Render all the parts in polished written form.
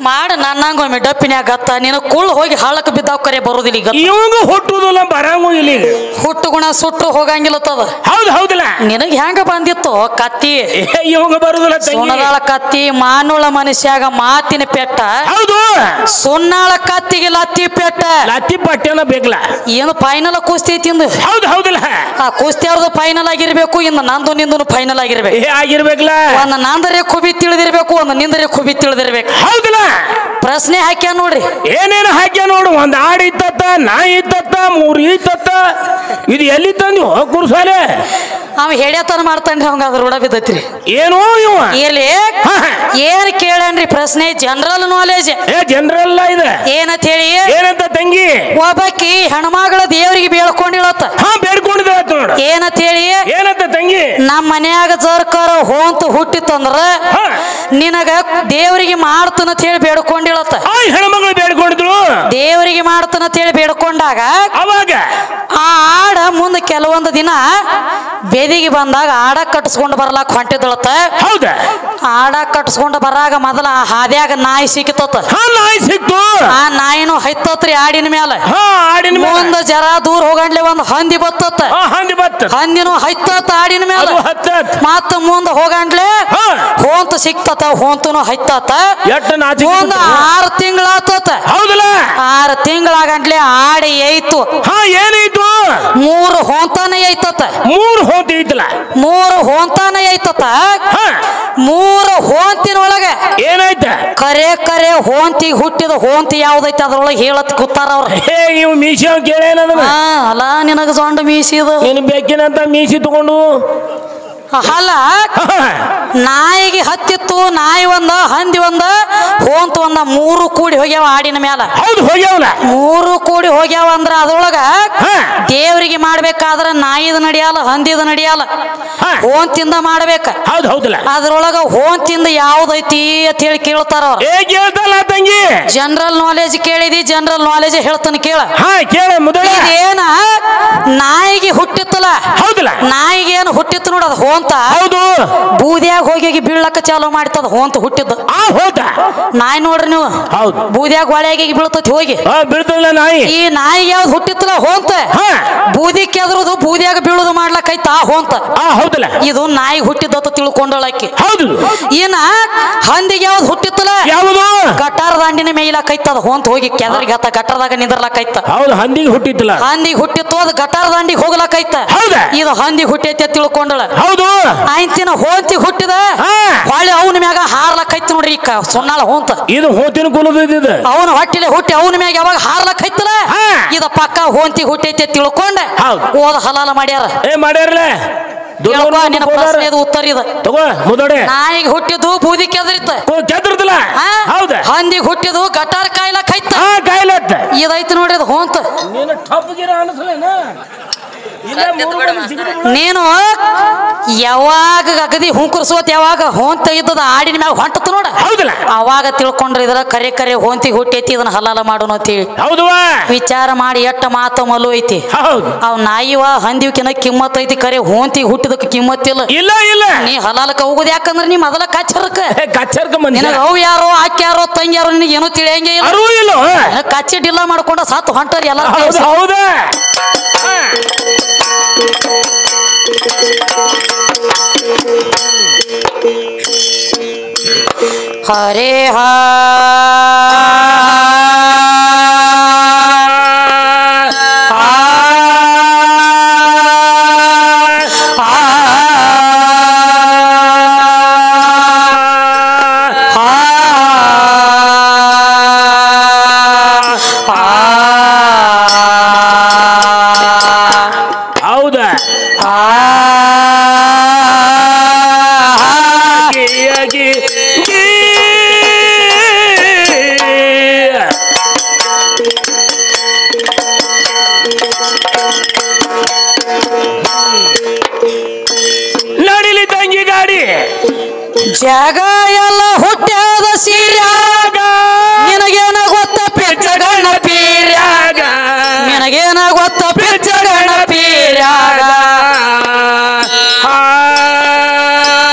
ಮಾಡ ನನ್ನಂಗೊಮ್ಮೆ ಡಪ್ಪಿನ್ಯಾಗ ಗತ್ತ ನೀನು ಕುಳ್ಳು ಹೋಗಿ ಹಳ್ಳಕ್ಕೆ ಬಿದ್ದಾವ್ ಕರೆ ಬರೋದಿಲ್ಲ ಈಗ ಇವಂಗ ಹುಟ್ಟುದಿಲ್ಲ ಬರಂಗು ಇಲ್ಲಿ ಹುಟ್ಟು ಗುಣ ಸುಟ್ಟು ಹೋಗಂಗಿಲ್ಲತ್ತದ ಹೌದು ಹೌದಿಲ್ಲ ನಿನಗ್ ಹೆಂಗ ಬಂದಿತ್ತು ಕತ್ತಿ ಇವಂಗ ಬರುದಿಲ್ಲ ಸುಣ್ಣದಾಳ ಕತ್ತಿ ಮಾನುಳ ಮನುಷ್ಯಾಗ ಮಾತಿನ ಪೆಟ್ಟ ಹೌದು ಸುನ್ನಾಳ ಕತ್ತಿಗೆ ಲತ್ತಿ ಪೆಟ್ಟ ಲತ್ತಿ ಪಟ್ಟೆನ ಬೇಕಲ್ಲ ಏನು ಫೈನಲ್ ಕುಸ್ತಿ ತಿಂದು ಹೌದು ಹೌದಿಲ್ಲ ಆ ಕುಸ್ತಿ ಅವ್ರದ್ದು ಫೈನಲ್ ಆಗಿರ್ಬೇಕು ಇನ್ನು ನಂದು ನಿಂದು ಫೈನಲ್ ಆಗಿರ್ಬೇಕು ಆಗಿರ್ಬೇಕಲ್ಲ ಒಂದ್ ನಂದರೆ ಖುಬಿ ತಿಳಿದಿರ್ಬೇಕು ಒಂದ್ ನಿಂದರೆ ಖುಬಿ ತಿಳಿದಿರ್ಬೇಕು ಹೌದಿಲ್ಲ ಪ್ರಶ್ನೆ ಹಾಕ್ಯ ನೋಡ್ರಿ ಏನೇನು ಹಾಕ್ಯ ನೋಡು ಒಂದ್ ಆಡ್ ಇತ್ತತ್ತ ನಾಯಿ ಇತ್ತತ್ತ ಮೂರ್ ಇತ್ತತ್ತ ಇದು ಎಲ್ಲಿ ತಂದು ಕುರ್ಸಾಲೆ ಅವ ಹೇಳ್ಯಾತನ ಮಾಡ್ತಾನ್ರಿ ಅವಂಗ ಅದ್ರ ರೂಢ ಬಿದ್ದೈತ್ರಿ ಏನೋ ಇವ ಇಲ್ಲಿ ಏನ್ ಕೇಳನ್ರಿ ಪ್ರಶ್ನೆ ಜನರಲ್ ನಾಲೆಜ್ ಜನರಲ್ ಇದೆ ಏನಂತ ಹೇಳಿ ಏನಂತ ತಂಗಿ ಒಬ್ಬಾಕಿ ಹೆಣ್ಮಗಳ ದೇವರಿಗೆ ಬೇಡ್ಕೊಂಡಿಳತ್ತ ಬೇಡ್ಕೊಂಡಿದ ನೋಡ ಏನಂತ ಹೇಳಿ ಏನಂತ ತಂಗಿ ನಮ್ಮ ಮನ್ಯಾಗ ಜರ್ಕರ ಹೋಂತ ಹುಟ್ಟಿತ್ತಂದ್ರ ನಿನಗ ದೇವರಿಗೆ ಮಾಡ್ತನಂತ ಹೇಳಿ ಬೇಡ್ಕೊಂಡಿಳತ್ತ ಹೆಣ್ಮಗಳು ಬೇಡ್ಕೊಂಡಿದ್ರು ದೇವರಿಗೆ ಮಾಡ್ತನಂತ ಹೇಳಿ ಬೇಡ್ಕೊಂಡಾಗ ಅವಾಗ ಆ ಆಡ ಮುಂದೆ ಕೆಲವೊಂದು ದಿನ ಬೆದಿಗೆ ಬಂದಾಗ ಆಡ ಕಟ್ಸ್ಕೊಂಡು ಬರ್ಲಾಕ ಹೊಂಟಿದಳತ್ತ ಹೌದ ಆಡ ಕಟ್ಸ್ಕೊಂಡು ಬರಾಗ ಮೊದಲ ಆ ಹಾದ್ಯಾಗ ನಾಯಿ ಸಿಕ್ಕಿತತ್ತ ನಾಯಿ ಸಿಕ್ತು ಆ ನಾಯಿನೂ ಹೈತತ್ರಿ ಆಡಿನ ಮ್ಯಾಲ ಮುಂದ ಜರ ದೂರ ಹೋಗಂಡ್ಲೆ ಒಂದು ಹಂದಿ ಬತ್ತತ್ತ ಹಂದಿನೂ ಹೈತತ್ತ ಆಡಿನ ಮ್ಯಾಲ ಮತ್ತ ಮುಂದ ಹೋಗಂಡ್ಲೆ ಹೋಂತ ಸಿಕ್ತತ ಹೋಂತನು ಹೈತತ್ತ ಮುಂದ 6 ತಿಂಗಳಾತತ್ತ ಹೌದಲ್ಲ 6 ತಿಂಗಳಾಗಂಡ್ಲೆ ಆಡಿ ಐತು ಏನಾಯ್ತು 3 ಹೋಂತಾನ ಐತತ್ತ 3 ಹೋಂತಿ ಐತಲ್ಲ 3 ಹೋಂತಾನ ಐತತ್ತ 3 ಹೋಂತಿನೊಳಗ ಏನಾಯ್ತ ಕರೆ ಹೋಂತಿ ಹುಟ್ಟಿದ ಹೋಂತಿ ಯಾವ್ದೈತಿ ಅದ್ರೊಳಗೆ ಹೇಳತ್ ಕೂತಾರ ಅವ್ರ ಇವ್ ಮೀಸಿ ಕೇಳೇನ ಅಲ್ಲ ನಿನಗ ಜೊಂಡು ಮೀಸಿದ ನೀನು ಬೇಕಿನಂತ ಮೀಸಿ ತಗೊಂಡು ಅಲ್ಲ ನಾಯಿಗೆ ಹತ್ತಿತ್ತು ನಾಯಿ ಒಂದ ಹಂದಿ ಒಂದ ಹೋಂತ ಒಂದ 3 ಕೂಡಿ ಹೋಗ್ಯಾವ ಆಡಿನ ಮ್ಯಾಲ ಹೌದು ಹೋಗ್ಯಾವಲ್ಲ 3 ಕೂಡಿ ಹೋಗ್ಯಾವ ಅಂದ್ರ ಅದ್ರೊಳಗ ದೇವರಿಗೆ ಮಾಡ್ಬೇಕಾದ್ರ ನಾಯಿದ ನಡಿಯಲ್ಲ ಹಂದಿದ ನಡಿಯಲ್ಲ ಹೋಂತಿಂದ ಮಾಡ್ಬೇಕ ಹೌದು ಹೌದಲ್ಲ ಅದ್ರೊಳಗ ಹೋಂತಿಂದ ಯಾವ್ದೈತಿ ಅಂತ ಹೇಳಿ ಕೇಳ್ತಾರ ಅವ್ರ ತಂಗಿ ಜನರಲ್ ನಾಲೆಜ್ ಕೇಳಿದಿ ಜನರಲ್ ನಾಲೆಜ್ ಹೇಳ್ತಾನ ಕೇಳ ಕೇಳ ಏನ ನಾಯಿಗೆ ಹುಟ್ಟಿತ್ತಲ್ಲ ಹೌದಲ್ಲ ನಾಯಿಗೆ ಏನು ಹುಟ್ಟಿತ್ತು ನೋಡ ಅದು ಹೋಂತ ಹೌದು ಬೂದ್ಯಾಗ ಹೋಗಿ ಬೀಳಕ್ಕ ಚಾಲೂ ಮಾಡ್ತದ ಹೋಂತ ಹುಟ್ಟಿದ್ದ ನಾಯಿ ನೋಡ್ರಿ ನೀವು ಹೌದು ಬೂದ್ಯಾಗ ಹೊಳೆಯಾಗಿ ಬೀಳ್ತತಿ ಹೋಗಿ ಬೀಳ್ತಲ್ಲ ನಾಯಿ ಈ ನಾಯಿಗೆ ಯಾವ್ದು ಹುಟ್ಟಿತ್ತಲ್ಲ ಹೋಂತ ಬೂದಿ ಕೆದ್ರದು ಬೂದ್ಯಾಗ ಬೀಳುದು ಮಾಡ್ಲಕ್ಕೈತ ಹೋಂತ ಹೌದಲ್ಲ ಇದು ನಾಯಿ ಹುಟ್ಟಿದ್ದತ್ತ ತಿಳ್ಕೊಂಡಳಕ್ಕಿ ಹೌದು ಏನ ಹಂದಿಗೆ ಯಾವ್ದು ಹುಟ್ಟಿತ್ತಲ್ಲ ಯಾವುದು ಗಟಾರ ದಾಂಡಿನ ಮೇಯ್ಲಾಕೈತದ ಹೋಂತ ಹೋಗಿ ಕೆದರಿಗೆ ಹತ್ತ ಗಟಾರದಾಗ ನಿಂದ್ರಲಾಕೈತ ಹೌದು ಹಂದಿಗೆ ಹುಟ್ಟಿತ್ತಲ್ಲ ಹಂದಿಗೆ ಹುಟ್ಟಿತ್ತು ಅದು ಗಟಾರ ದಾಂಡಿಗೆ ಹೋಗ್ಲಾಕೈತ ಇದು ಹಂದಿಗೆ ಹುಟ್ಟೈತೆ ತಿಳ್ಕೊಂಡಳ ಹೌದು ಆಯ್ತಿನ ಹೋಂತಿ ಹುಟ್ಟಿದ ಹೊಳ್ಳಿ ಅವನ ಮ್ಯಾಗ ಹಾರ್ಲಕ್ಕೈತಿ ನೋಡ್ರಿ ಈಗ ಸುನ್ನಾಳ ಹೋಂತ ಇದು ಹೋಂತಿನ ಕುಲದ ಅವನ ಹೊಟ್ಟಿಲೆ ಹುಟ್ಟಿ ಅವನ ಮ್ಯಾಗ ಯಾವಾಗ ಹಾರ್ಲಕ್ಕೈತಲ್ಲ ಇದ ಪಕ್ಕ ಹೋಂತಿ ಹುಟ್ಟೈತೆ ತಿಳ್ಕೊಂಡ ಓದ ಹಲಾಲ ಮಾಡ್ಯಾರ ಮಾಡ್ಯಾರಲ್ಲ ನಿನ್ನ ಪ್ರಶ್ನೆದು ಉತ್ತರ ಇದು ನಾಯಿಗೆ ಹುಟ್ಟಿದ್ದು ಬೂದಿ ಕೆದರಿತ್ತ ಹಂದಿಗೆ ಹುಟ್ಟಿದ್ದು ಗಟಾರ ಕಾಯ್ಲಕ್ಕೈತ ಇದೈತಿ ನೋಡ್ರಿ ಅದು ಹೋಂತ ನೀನು ಯಾವಾಗ ಅಗದಿ ಹುಂಕುರ್ಸೋತ್ ಯಾವಾಗ ಹೋಂತ ಇದ್ದದ ಆಡಿನ ಮ್ಯಾಗ ಹೊಂಟತು ನೋಡ ಅವಾಗ ತಿಳ್ಕೊಂಡ್ರಿ ಇದ್ರ ಕರೆ ಹೋಂತಿ ಹುಟ್ಟೈತಿ ಇದನ್ನ ಹಲಾಲ ಮಾಡೋಣ ಅಂತೀವಿ ವಿಚಾರ ಮಾಡಿ ಎಟ್ಟ ಮಾತ ಮಲು ಐತಿ ಅವ್ ನಾಯಿವ ಹಂದಿವಕಿನ ಕಿಮ್ಮತ್ ಐತಿ ಕರೆ ಹೋಂತಿ ಹುಟ್ಟಿದಕ್ಕೆ ಕಿಮ್ಮತ್ತಿಲ್ಲ ಇಲ್ಲ ನೀ ಹಲಾಲಕ್ಕ ಹೋಗುದು ಯಾಕಂದ್ರೆ ನೀ ಮೊದಲ ಕಚ್ಚರ್ಕ ಅವ್ ಯಾರೋ ಆಕೆ ಯಾರೋ ತಂಗಿ ಯಾರೋ ನಿನಗೆ ಏನೋ ತಿಳಿಯಂಗೆ ಇಲ್ಲ ಕಚ್ಚಿ ಡಿಲ್ಲ ಮಾಡ್ಕೊಂಡ ಸತ್ತು ಹೊಂಟರಿ ಎಲ್ಲ ಹರೇ ಹಾ ಜಾಗ ಎಲ್ಲ ಹುಟ್ಟ್ಯಾದ ಸೀರ್ಯಾಗ ನಿನಗೇನ ಗೊತ್ತ ಪಿಚ್ಚಗಣ್ಣ ಪೀರ್ಯಾಗ ನಿನಗೇನ ಗೊತ್ತ ಪಿಚ್ಚಗಣ್ಣ ಪೀರ್ಯಾಗ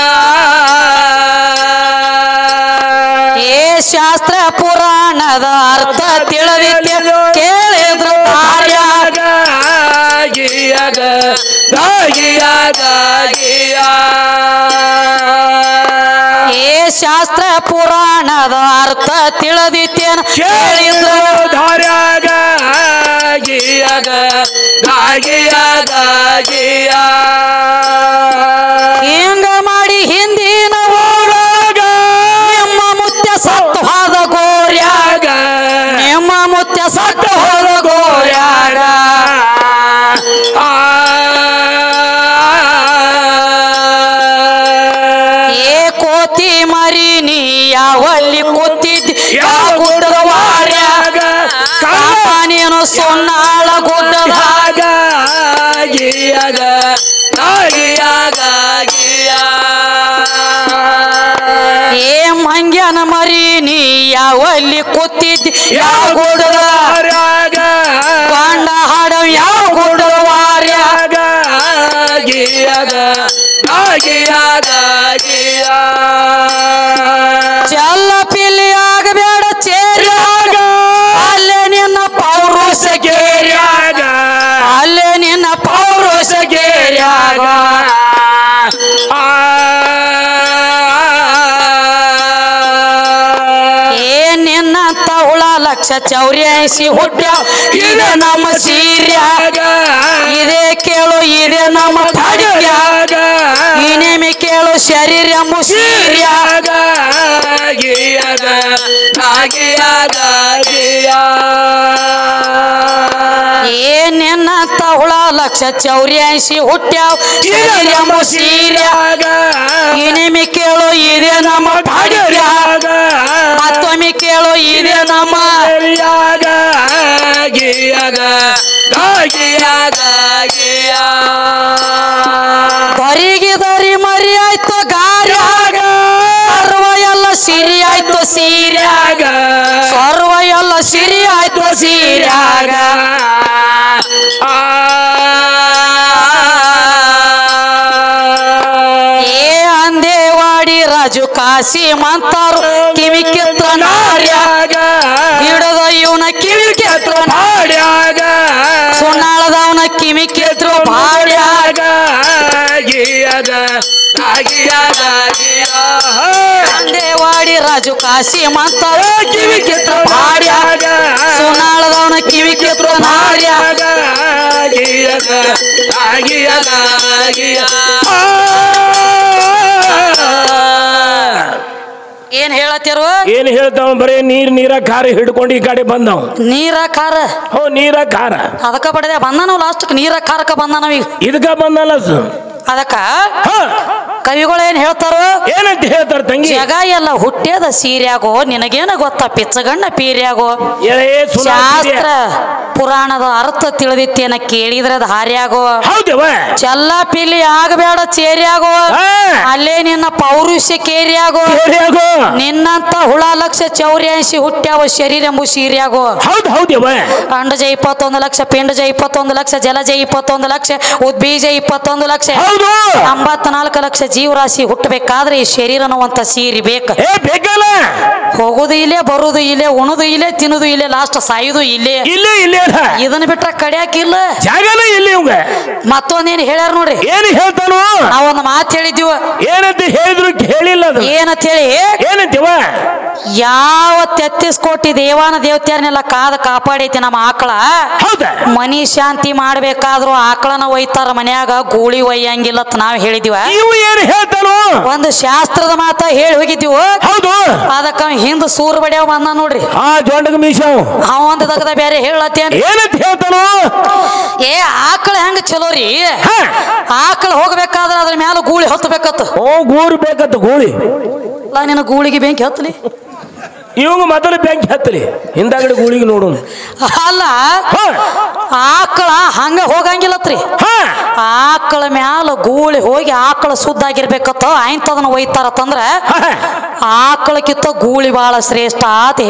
ಏ ಶಾಸ್ತ್ರ ಪುರಾಣದ ಅರ್ಥ ತಿಳಿದಿದ್ದೆ ಕೇಳಿದ್ರು ದಾರ್ಯಾಗ ಗಿಯಾಗ ದಾಗಿಯಾಗ ಗಿಯಾ ಏ ಶಾಸ್ತ್ರ ಪುರಾಣದ ಅರ್ಥ ತಿಳಿದಿತ್ತೇನ ಕೇಳಿದ್ರು ದಾರ್ಯಾಗ ಗಿಯಾಗ ದಾಗಿಯಾಗ ಗಿಯಾ ಹಿಂಗ ಮಾಡಿ ಹಿಂದಿನ ಊರಾಗ ನಿಮ್ಮ ಮುತ್ಯ ಸತ್ತು ಹೋದ ಗೋರ್ಯಾಗ ನಿಮ್ಮ ಮುತ್ಯ ಸತ್ತು ಹೋದ ಗೋರ್ಯಾಗ ಏ ಕೋತಿ ಮರಿ ನೀ ಯಾವಲ್ಲಿ ಕೂತಿದ್ದಿ ಯಾವ ಗುಡ್ಡದ ವಾರ್ಯಾಗ ಕಾಪಾನೇನು ಸೊನ್ನಾಳ ಗುಡ್ಡದಾಗ ಗಿಯಾಗ ದಾಗಿಯಾಗ ಗಿಯಾ ಏ ಮಂಗ್ಯನ ಮರಿ ನೀ ಯಾವಲ್ಲಿ ಕೂತಿದ್ದಿ ಯಾವ ಗುಡ್ಡದ ಕಾಂಡ ಹಾಡವ್ ಯಾವ ಗುಡ್ಡದ ವಾರ್ಯಾಗ ಗಿಯಾಗ ದಾಗಿಯಾಗ ಗಿಯಾ ಚಲ್ಲ ಪಿಲಿ ಆಗಬೇಡ ಚೇರ್ಯಾಗ ಅಲ್ಲೇ ನಿನ್ನ ಪೌರುಷ ಗಿಯಾಗ ಅಲ್ಲೇ ನಿನ್ನ ಪೌರುಷ ಗಿಯಾಗ ಏ ನಿನ್ನ ತಹುಳ ಲಕ್ಷ 84 ಹುಟ್ಟ್ಯಾವ ಇದೆ ನಮ್ಮ ಸೀರ್ಯಾಗ ಇದೇ ಕೇಳು ಇದೆ ನಮ್ಮ ಪಾಡ್ಯಾಗ ಇನೇಮಿ ಕೇಳು ಶರೀರ ಎಂಬು ಸೀರ್ಯಾಗ ಗಿಯಾಗ ದಾಗಿಯಾಗ ಗಿಯಾ ಏ ನಿನ್ನ ತಹುಳ ಲಕ್ಷ 84 ಹುಟ್ಟ್ಯಾವ ಶರೀರ ಎಂಬು ಸೀರ್ಯಾಗ ಇನೇಮಿ ಕೇಳು ಇದೆ ನಮ್ಮ ಪಾಡ್ಯಾಗ ಮತ್ತೊಮ್ಮೆ ಕೇಳು ಇದೆ ನಮ್ಮ ಗಿಯಾಗ ಗಿಯಾಗ ದಾಗಿಯಾಗ ಗಿಯಾ ದರಿಗಿದರಿ ಮರಿ ಆಯ್ತು ಗಾರ್ಯಾಗ ಸರ್ವ ಎಲ್ಲ ಸಿರಿ ಆಯ್ತು ಸೀರ್ಯಾಗ ಸರ್ವ ಎಲ್ಲ ಸಿರಿ ಆಯ್ತು ಸೀರ್ಯಾಗ ಏ ಅಂದೇವಾಡಿ ರಾಜು ಕಾಶಿ ಮಂತಾರು ಕಿವಿ ಕಿತ್ತ ನಾರ್ಯಾಗ ಹಿಡದ ಇವನ ಕಿವಿ ಕಿತ್ತ ಪಾಡ್ಯಾಗ ಸುಣ್ಣಾಳದವನ ಕಿವಿ ಕಿತ್ರು ಭಾಡ್ಯಾಗ ಗಿಯಾಗ ದಾಗಿಯಾಗ ಗಿಯಾ ಅಂದೇವಾಡಿ ರಾಜು ಕಾಶಿ ಮಂತಾರು ಕಿವಿ ಕಿತ್ತ ಭಾಡ್ಯಾಗ ಸುಣ್ಣಾಳದವನ ಕಿವಿ ಕಿತ್ರು ನಾರ್ಯಾಗ ಗಿಯಾಗ ದಾಗಿಯಾಗ ಗಿಯಾ ಏನ್ ಹೇಳತ್ತಿರು ಏನ್ ಹೇಳ್ತಾವ ಬರೀ ನೀರ ಖಾರ ಹಿಡ್ಕೊಂಡು ಈ ಕಡೆ ಬಂದವ್ ನೀರ ಖಾರ ಹೋ ನೀರ ಖಾರ ಅದಕ್ಕ ಪಡೆದ ಬಂದಾನವ್ ಲಾಸ್ಟ್ ನೀರ ಖಾರಕ್ಕ ಬಂದಾನವ ಈಗ ಇದಕ್ಕ ಬಂದಲ್ಲ ಅದಕ್ಕ ಕವಿಗಳು ಏನ್ ಹೇಳ್ತಾರೋ ಏನಂತ ಹೇಳ್ತಾರ ತಂಗಿ ಜಗ ಎಲ್ಲ ಹುಟ್ಟ್ಯದ ಸೀರ್ಯಾಗೋ ನಿನಗೇನ ಗೊತ್ತ ಪಿಚ್ಚಗಣ್ಣ ಪೀರ್ಯಾಗೋ ಸುನಾ ಶಾಸ್ತ್ರ ಪುರಾಣದ ಅರ್ಥ ತಿಳಿದಿತ್ತೇನ ಕೇಳಿದ್ರೆ ಹಾರ್ಯಾಗೋ ಹೌದವ ಚಲ್ಲ ಪಿಲಿ ಆಗಬೇಡ ಚೇರ್ಯಾಗೋ ಅಲ್ಲೇ ನಿನ್ನ ಪೌರುಷ ಕೇರ್ಯಾಗೋ ನಿನ್ನಂತ ಹುಳ ಲಕ್ಷ 84 ಹುಟ್ಟ್ಯಾವ ಶರೀರ ಎಂಬು ಸೀರ್ಯಾಗೋ ಹೌದು ಹೌದವ ಅಂಡಜ 21 ಲಕ್ಷ ಪಿಂಡಜ 21 ಲಕ್ಷ ಜಲಜ 21 ಲಕ್ಷ ಉದ್ಬೀಜ 21 ಲಕ್ಷ 94 ಲಕ್ಷ ಜೀವರಾಶಿ ಹುಟ್ಟಬೇಕಾದ್ರೆ ಈ ಶರೀರ ಅನ್ನುವಂತ ಸೀರಿ ಬೇಕ ಬೇಕಲ್ಲ ಹೋಗುದು ಇಲ್ಲೇ ಬರುದು ಇಲ್ಲೇ ಉಣುದು ಇಲ್ಲೇ ತಿನ್ನುದು ಇಲ್ಲೇ ಲಾಸ್ಟ್ ಸಾಯುದು ಇಲ್ಲೇ ಇಲ್ಲೇ ಇಲ್ಲೇ ಇದನ್ನ ಬಿಟ್ರ ಕಡಿಯಾಕಿಲ್ಲ ಜಾಗನ ಇಲ್ಲಿ ಇವಂಗ ಮತ್ತೊಂದೇನ್ ಹೇಳ್ಯಾರ ನೋಡ್ರಿ ಏನ್ ಹೇಳ್ತಾನು ನಾವೊಂದು ಮಾತು ಹೇಳಿದ್ದೀವ ಏನಂತ ಹೇಳಿದ್ರು ಹೇಳಿಲ್ಲ ಏನಂತ ಹೇಳಿ ಏನಂತೀವ ಯಾವ 33 ಕೋಟಿ ದೇವಾನ ದೇವತೆಯರನ್ನೆಲ್ಲ ಕಾದ ಕಾಪಾಡೈತಿ ನಮ್ಮ ಆಕಳ ಮನಿ ಶಾಂತಿ ಮಾಡ್ಬೇಕಾದ್ರು ಆಕಳನ ಒಯ್ತಾರ ಮನ್ಯಾಗ ಗೂಳಿ ಒಯ್ಯಂಗಿಲ್ಲ ನಾವ್ ಹೇಳಿದಿವ ಏನ್ ಹೇಳ್ತಾನು ಒಂದು ಶಾಸ್ತ್ರದ ಮಾತ ಹೇಳಿ ಹೋಗಿದ್ದೀವ ಹೌದು ಅದಕ್ಕ ಹಿಂದ ಸೂರ್ ಬಡಿಯವ್ ಬಂದ ನೋಡ್ರಿ ಆ ಜೊಂಡಗ ಮೀಸವ್ ಅವ ಒಂದು ತಗದ ಬೇರೆ ಹೇಳತ್ತೇನ್ ಏನಂತ ಹೇಳ್ತಾನು ಏ ಆಕಳ ಹೆಂಗ ಚಲೋ ರೀ ಆಕಳ ಹೋಗ್ಬೇಕಾದ್ರ ಅದ್ರ ಮ್ಯಾಲ ಗೂಳಿ ಹತ್ತಬೇಕತ್ತ ಗೂರು ಬೇಕತ್ತ ಗೂಳಿ ನಿನ್ನ ಗೂಳಿಗೆ ಬೆಂಕಿ ಹತ್ತಲಿ ಇವಂಗ ಮೊದಲು ಬೆಂಕಿ ಹತ್ತಲಿ ಹಿಂದಾಗಡೆ ಗೂಳಿಗೆ ನೋಡು ಅಲ್ಲ ಆಕಳ ಹಂಗ ಹೋಗಂಗಿಲ್ಲತ್ರಿ. ಆಕಳ ಮ್ಯಾಲ ಗೂಳಿ ಹೋಗಿ ಆಕಳ ಸುದ್ದಾಗಿರ್ಬೇಕತ್ತ ಆಯ್ತದನ್ನ ಒಯ್ತಾರತ್ತಂದ್ರ ಆಕಳಕ್ಕಿಂತ ಗೂಳಿ ಬಾಳ ಶ್ರೇಷ್ಠ ಅಂತ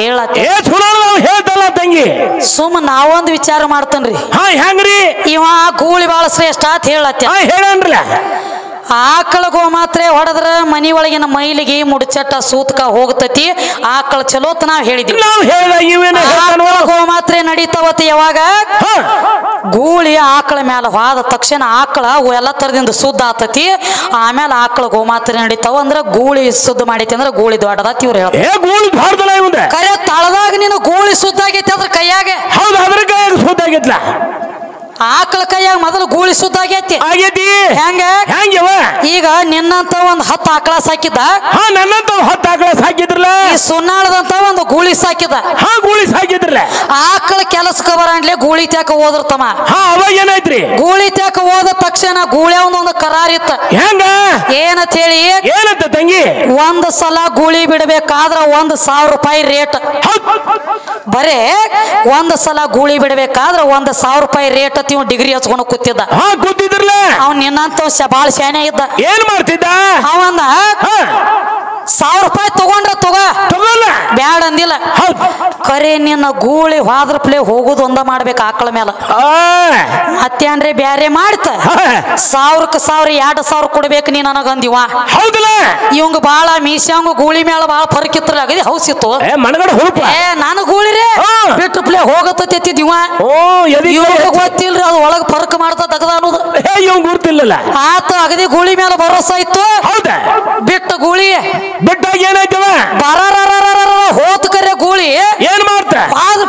ಹೇಳ್ತಲ್ಲ ತಂಗಿ. ಸುಮ್ಮ ನಾವೊಂದು ವಿಚಾರ ಮಾಡ್ತೇನ್ರಿ. ಹೆಂಗ್ರಿ ಇವ ಗೂಳಿ ಬಾಳ ಶ್ರೇಷ್ಠ ಅಂತ ಹೇಳನ್ರಲ್ಲ. ಆಕಳ ಗೋಮಾತ್ರೆ ಹೊಡೆದ್ರ ಮನಿ ಒಳಗಿನ ಮೈಲಿಗೆ ಮುಡ್ಚಟ್ಟ ಸೂತ್ಕ ಹೋಗ್ತತಿ. ಆಕಳ ಚಲೋತ್ ನಾವ್ ಹೇಳಿದ್ವಿ. ಗೋಮಾತ್ರೆ ನಡೀತಾವತ್ ಯಾವಾಗ ಗೂಳಿ ಆಕಳ ಮ್ಯಾಲ ಹೋದ ತಕ್ಷಣ ಆಕಳ ಎಲ್ಲ ತರದಿಂದ ಸುದ್ದ ಆತತಿ. ಆಮೇಲೆ ಆಕಳ ಗೋಮಾತ್ರೆ ನಡೀತಾವ ಅಂದ್ರ ಗೂಳಿ ಸುದ್ದ ಮಾಡೈತಿ ಅಂದ್ರ ಗೂಳಿ ದೊಡ್ಡದತಿ. ಇವ್ರು ಹೇಳ ಕರೆ ತಳದಾಗ ನೀನು ಗೂಳಿ ಸುದ್ದ ಆಗೈತಿ ಅದ್ರ ಕೈಯಾಗ. ಆಕಳ ಕೈಯಾಗ ಮೊದಲು ಗೂಳಿ ಸುದ್ದ ಆಗೈತಿ. ಹೆಂಗ ಈಗ ನಿನ್ನಂತ ಒಂದ್ 10 ಆಕಳ ಸಾಕಿದ್ದ. ನನ್ನಂತ 10 ಆಕಳ ಸಾಕಿದ್ರಲ್ಲ. ಈ ಸುನ್ನಾಳದಂತ ಒಂದು ಗೂಳಿ ಸಾಕಿದ. ಗೂಳಿ ಸಾಕಿದ್ರಲ್ಲ. ಆಕಳ ಕೆಲಸಕ್ಕೆ ಬರಂಡ್ಲೆ ಗೂಳಿ ತ್ಯಾಕ ಹೋದ್ರತಮ್ಮ. ಅವಾಗ ಏನಾಯ್ತ್ರಿ? ಗೂಳಿ ತ್ಯಾಕ ಹೋದ ತಕ್ಷಣ ಗೂಳಿ ಒಂದು ಕರಾರಿತ್ತ. ಹೆಂಗ ಏನಂತ ಹೇಳಿ ಏನಂತ ತಂಗಿ? ಒಂದ್ ಸಲ ಗೂಳಿ ಬಿಡಬೇಕಾದ್ರ 1,000 ರೂಪಾಯಿ ರೇಟ್. ಬರೇ ಒಂದ್ ಸಲ ಗೂಳಿ ಬಿಡಬೇಕಾದ್ರ 1,000 ರೂಪಾಯಿ ರೇಟ್. ಡಿಗ್ರಿ ಹಚ್ಕೊಂಡು ಕೂತಿದ್ದ. ಕೂತಿದ್ರಲ್ಲ. ಅವ್ನ ನಿನ್ನಂತ ಬಾಳ ಶಾನೆ ಇದ್ದ. ಏನ್ ಮಾಡ್ತಿದ್ದ? ಅವಂದ 1,000 ರೂಪಾಯಿ ತಗೊಂಡ್ರ ತಗೋಲ್ಲ ಬ್ಯಾಡ ಅಂದಿಲ್ಲ. ಕರೆ ನಿನ್ನ ಗೂಳಿ ಹೋದ್ರ ಪ್ಲೇ ಹೋಗುದು ಒಂದ ಮಾಡ್ಬೇಕು ಆಕಳ ಮೇಲೆ. ಮತ್ತೇನ್ರಿ ಬ್ಯಾರೆ ಮಾಡ್ತ 1,000ಕ್ಕೆ 1,000 2,000 ಕೊಡ್ಬೇಕು ನೀ ನನಗಂದಿವ. ಹೌದಲ್ಲ. ಇವಂಗ ಬಾಳ ಮೀಸ್ಯಾಂಗ ಗೂಳಿ ಮೇಳ ಬಾಳ ಫರ್ಕ್ ಇತ್ರ ಆಗದಿ ಹೌಸಿತ್ತು. ನಾನು ಗೂಳಿ ರೇ ಬಿಟ್ಟು ಪ್ಲೇ ಹೋಗತ್ತಿವ. ಗೊತ್ತಿಲ್ರಿ ಅದು ಒಳಗ್ ಫರ್ಕ್ ಮಾಡ್ತಾ ತಗದ ಅನ್ನೋದು. ಗುರ್ತಿಲ್ಲ ಆತ ಅಗದಿ ಗೂಳಿ ಮೇಲೆ ಭರೋಸಾ ಇತ್ತು. ಬಿಟ್ಟ ಗೂಳಿ ಬಿಟ್ಟಾಗ ಏನಾಯ್ತವ? ಹೋತ್ ಕರೆ ಗೂಳಿ ಏನ್ ಮಾಡ್ತ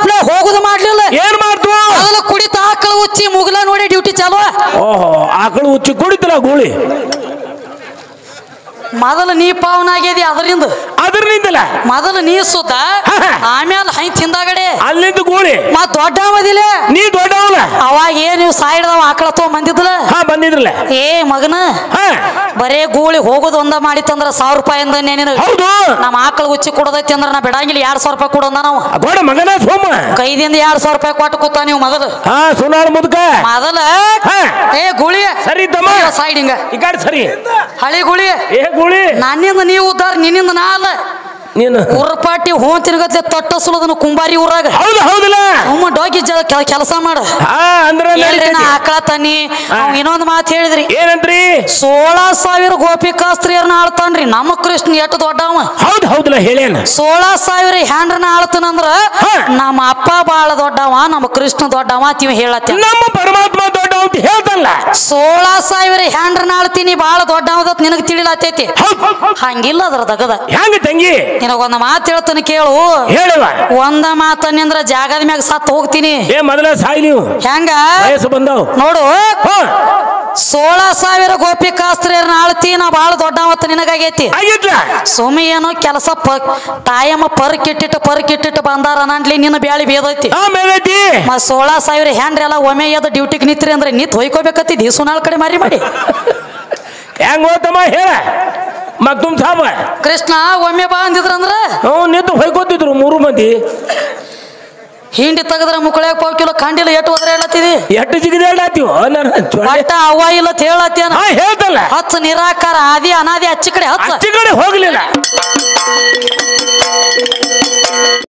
ಪ್ಲೇ ಹೋಗುದು ಮಾಡ್ಲಿಲ್ಲ. ಏನ್ ಮಾಡ್ತು? ಅದನ್ನ ಕುಡಿತ ಆಕಳ ಉಚ್ಚಿ ಮುಗಲ ನೋಡಿ ಡ್ಯೂಟಿ ಚಾಲು. ಓಹೋ ಆಕಳ ಉಚ್ಚಿ ಕುಡಿತಲ್ಲ ಗೂಳಿ. ಮೊದಲು ನೀ ಪಾವನಾಗ್ಯದಿ ಅದರಿಂದಲ್ಲ. ಮೊದಲು ನೀ ಸುದ್ದ ಆಮೇಲೆ ಹೈ ತಿಂದಾಗಡೆ ಅಲ್ಲಿಂದ ಗೂಳಿ ಮತ್ ದೊಡ್ಡ ಅವದಿಲ್ಲ. ನೀ ದೊಡ್ಡವಲ್ಲ. ಅವಾಗ ನೀವು ಸಾಯಿಡ್ದವ ಆಕಳ ತೋ ಬಂದಿದ್ರಲ್ಲ. ಏ ಮಗನ ಬರೇ ಗೂಳಿ ಹೋಗುದು ಒಂದ ಮಾಡಿತ್ತಂದ್ರ 1,000 ರೂಪಾಯಿ ಅಂದ. ಹೌದು ನಮ್ಮ ಆಕಳ ಉಚ್ಚಿ ಕೊಡದೈತಿ ಅಂದ್ರ ನಾ ಬಿಡಂಗಿಲ್ಲ. 2,000 ರೂಪಾಯಿ ಕೊಡೋದ ನಾವು ಮಗನ ಸೋಮ ಕೈದಿಂದ 2,000 ರೂಪಾಯಿ ಕೊಟ್ಟು ಕೂತ ನೀವು ಮೊದಲು. ಮೊದಲ ಏ ಗೂಳಿ ಸರಿ ಸೈಡ್ ಹಿಂಗ ಈ ಕಡೆ ಸರಿ. ಹಳಿ ಗೂಳಿ ನನ್ನಿಂದ ನೀವು ಉದ್ದಾರ ನಿನ್ನಿಂದ ನಾ ಅಲ್ಲ. ನೀನು ಉರ್ಪಾಟಿ ಹೋನ್ ತಿರ್ಗತ್ಲೆ ತೊಟ್ಟ ಸುಲದನು ಕುಂಬಾರಿ ಊರಾಗ. ಹೌದಲ್ಲ ಡೋಗಿ ಕೆಲಸ ಮಾಡ ಆಕಳ ತನ್ನಿ. ಇನ್ನೊಂದು ಮಾತು ಹೇಳಿದ್ರಿ ಏನಂದ್ರಿ? 16,000 ಗೋಪಿಕಾಸ್ತ್ರೀಯರ್ನ ಆಳ್ತಾನ್ರಿ ನಮ್ಮ ಕೃಷ್ಣ. ಎಷ್ಟು ದೊಡ್ಡವ. ಹೌದಲ್ಲ ಹೇಳೇನ. 16,000 ಹ್ಯಾಂಡ್ರನ ಆಳ್ತಾನಂದ್ರ ನಮ್ಮ ಅಪ್ಪ ಬಾಳ ದೊಡ್ಡವ, ನಮ್ಮ ಕೃಷ್ಣ ದೊಡ್ಡವ ಅಂತೀವಿ ಹೇಳತ್ತ. ನಮ್ಮ ಪರಮಾತ್ಮ ದೊಡ್ಡವ ಅಂತ ಹೇಳ್ತಲ್ಲ. 16,000 ಹ್ಯಾಂಡ್ರನ ಆಳ್ತೀನಿ ಬಾಳ ದೊಡ್ಡವದತ್ ನಿನಗ್ ತಿಳಿಲತ್ತೈತಿ. ಹಂಗಿಲ್ಲ ಅದ್ರ ತಗದ. ಹೆಂಗ ತಂಗಿ? ನಿನಗೊಂದು ಮಾತು ಹೇಳ್ತಾನೆ ಕೇಳು. ಹೇಳುವ. ಒಂದ ಮಾತನ್ನಿಂದ್ರ ಜಾಗದ ಮ್ಯಾಗ ಸತ್ತು ಹೋಗ್ತೀನಿ. ಮೊದಲ ಸಾಯಿ ನೀವು ಹೆಂಗ ಬಂದವ್ ನೋಡು. 16,000 ಗೋಪಿಕಾಸ್ತ್ರೀಯರ್ನ ಆಳ್ತಿ ನಾ ಬಾಳ ದೊಡ್ಡವತ್ತ ನಿನಗಾಗೈತಿ. ಸುಮ್ಮಿ ಏನೋ ಕೆಲಸ ತಾಯಮ್ಮ ಪರ್ಕಿಟ್ಟಿಟ್ಟು ಬಂದಾರ ಅನ್ಲಿ ನಿನ್ನ ಬ್ಯಾಳಿ ಬೇದೈತಿ. 16,000 ಹ್ಯಾಂಡ್ರಿ ಎಲ್ಲ ಒಮ್ಮೆ ಎದ್ದು ಡ್ಯೂಟಿಗೆ ನಿತ್ರಿ ಅಂದ್ರೆ ನಿತ್ ಹೊಯ್ಕೋಬೇಕತ್ತಿದ್ದಿ ಸುನಾಳ್ ಕಡೆ ಮಾರಿ ಮಾಡಿ. ಹೆಂಗ ಹೋತಮ್ಮ ಹೇಳ ಮಗ್ದುಮ್ ಸಾಬ. ಕೃಷ್ಣ ಒಮ್ಮೆ ಬಾ ಅಂದಿದ್ರಂದ್ರ ನಿಂತು ಹೊಯ್ಕೋತಿದ್ರು 3 ಮಂದಿ. ಹಿಂಡಿ ತೆಗದ್ರ ಮುಕ್ಕಳ್ಯಾಗ 1 ಕಿಲೋ ಕಂಡಿಲ್ಲ. ಎಟ್ಟು ಹೋದ್ರೆ ಹೇಳತ್ತಿದಿ? ಎಟ್ಟು ಜಿಗಿದ ಒಟ್ಟ ಅವ್ವ ಇಲ್ಲ ಹೇಳತ್ತೇನ ಹೇಳ್ತಲ್ಲ. ಹಚ್ಚ ನಿರಾಕಾರ ಆದಿ ಅನಾದಿ ಹಚ್ಚ ಕಡೆ ಹೋಗ್ಲಿಲ್ಲ.